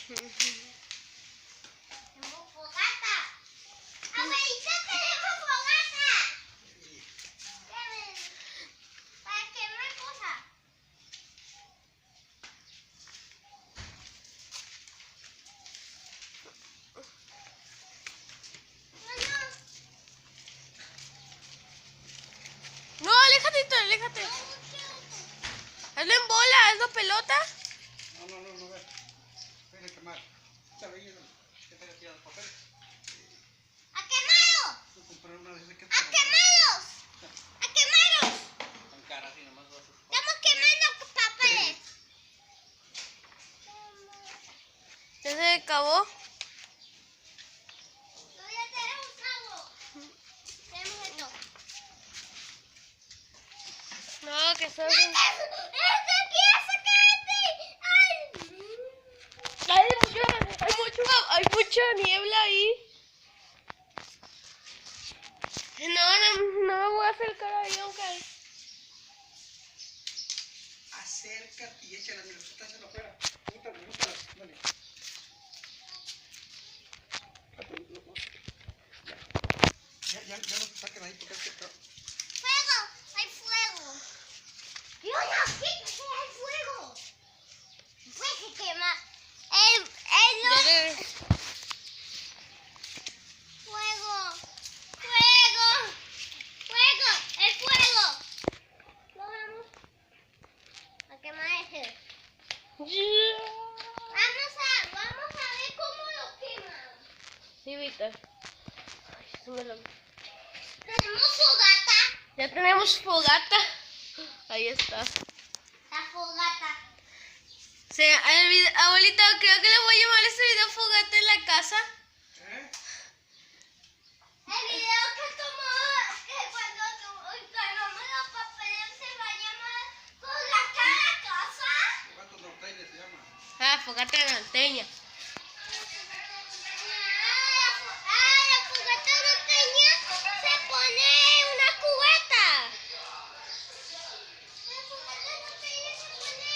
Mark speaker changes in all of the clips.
Speaker 1: Tenemos fogata. Abuelita, tenemos fogata. ¿Para qué más cosas?
Speaker 2: No, aléjate, aléjate. Hazlo en bola, hazlo pelota.
Speaker 3: No, ve. Puede quemar. Está bien, que te haya tirado el papel.
Speaker 1: ¡A quemarlo!
Speaker 3: Tú comprar una de esas que
Speaker 1: ¡A quemarlos! ¡A quemarlos!
Speaker 3: Con cara así nomás vas a...
Speaker 1: ¡Estamos quemando papeles!
Speaker 2: ¿Ya se acabó?
Speaker 1: No, ya tenemos algo. Tenemos esto.
Speaker 2: No, que eso
Speaker 1: ¡No,
Speaker 2: es...
Speaker 1: ¡este quiere sacarte! ¡Ay!
Speaker 2: Hay mucha niebla ahí. No me voy a acercar ahí, aunque...
Speaker 3: Acércate y échala, mira, está haciendo afuera. Búscala, dale. Ya no te saquen ahí porque es que...
Speaker 1: ¡Fuego! ¡Hay fuego! ¡Yo no quiero que hay fuego! Pues se quema. ¡Fuego! ¡Fuego! ¡Fuego! ¡El fuego! Lo vamos a quemar ese. Vamos a ver cómo lo queman.
Speaker 2: Sí, Víctor.
Speaker 1: Tenemos fogata.
Speaker 2: Ya tenemos fogata. Ahí está.
Speaker 1: La fogata.
Speaker 2: Abuelita, creo que le voy a llamar este video fogata en la casa.
Speaker 3: ¿Eh?
Speaker 1: El video que tomó, que cuando tomamos los papeles se va a llamar fogata en la casa.
Speaker 3: ¿Cuántos norteños se llama?
Speaker 2: Ah, fogata norteña.
Speaker 1: La fogata norteña se pone en una cubeta. La fogata norteña se pone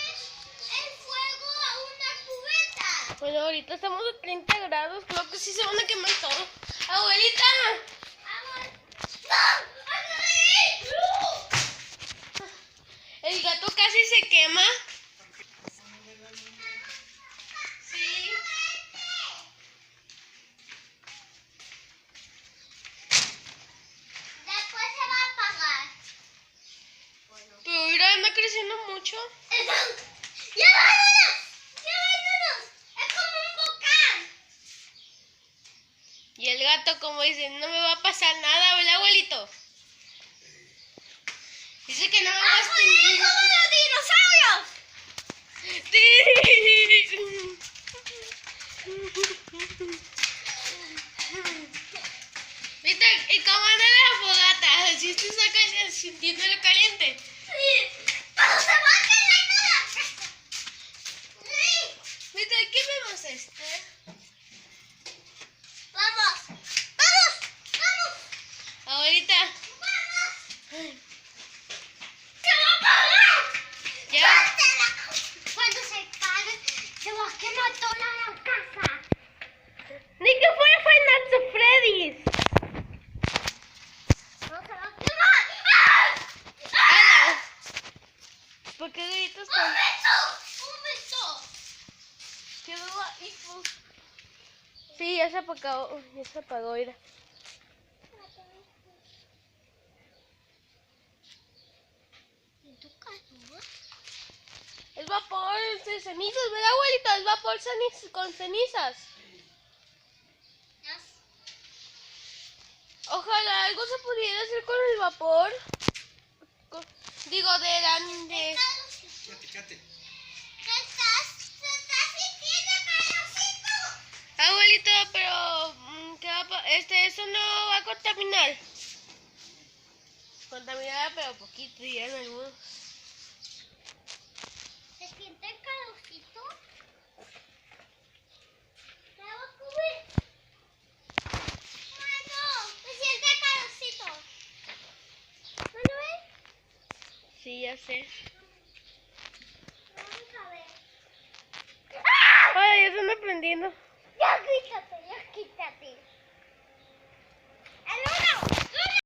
Speaker 1: el fuego a una cubeta.
Speaker 2: Bueno, ahorita estamos a 30 grados. Creo que sí se van a quemar todo. ¡Abuelita! El gato casi se quema. Sí.
Speaker 1: Después se va a apagar.
Speaker 2: Pero mira, anda creciendo mucho.
Speaker 1: ¡Ya vámonos! ¡Ya vámonos! ¡Es como un volcán!
Speaker 2: Y el gato como dice, no me va a pasar nada, ¿verdad, abuelito? Dice que no me va a extinguir.
Speaker 1: ¡Como los dinosaurios!
Speaker 2: ¿Viste? ¿Y cómo anda la fogata? ¿Sí estás sintiendo lo caliente?
Speaker 1: ¡Sí! ¡Pero se va a quemar toda la casa! ¡Sí!
Speaker 2: ¿Viste? ¿Qué vemos este?
Speaker 1: ¡Vamos! ¡Vamos! ¡Vamos!
Speaker 2: Abuelita.
Speaker 1: ¡Vamos! ¡Se va a apagar!
Speaker 2: Ya.
Speaker 1: Cuando se apague, se va a quemar toda la casa.
Speaker 2: Ni que fuera Five Nights at Freddy's.
Speaker 1: ¡No se va a quemar!
Speaker 2: ¡Hala! ¿Por qué gritos
Speaker 1: ¡Un
Speaker 2: tan...?
Speaker 1: beso! ¡Un beso!
Speaker 2: Quedó ahí, pues. Sí, ya se apagó, mira.
Speaker 1: ¿En tu casa?
Speaker 2: Es vapor de cenizas, ¿verdad, abuelito? Es vapor con cenizas. Ojalá algo se pudiera hacer con el vapor. Digo, de la...
Speaker 3: Fíjate.
Speaker 1: ¿Se está sintiendo calorcito?
Speaker 2: Abuelito, pero... ¿qué va eso no va a contaminar. Contaminada, pero poquito, ya en algunos.
Speaker 1: ¿Se siente el calorcito? ¿Me va a cubrir? ¡Ay, no! ¡Se siente el calorcito! ¿No lo ves?
Speaker 2: Sí, ya sé.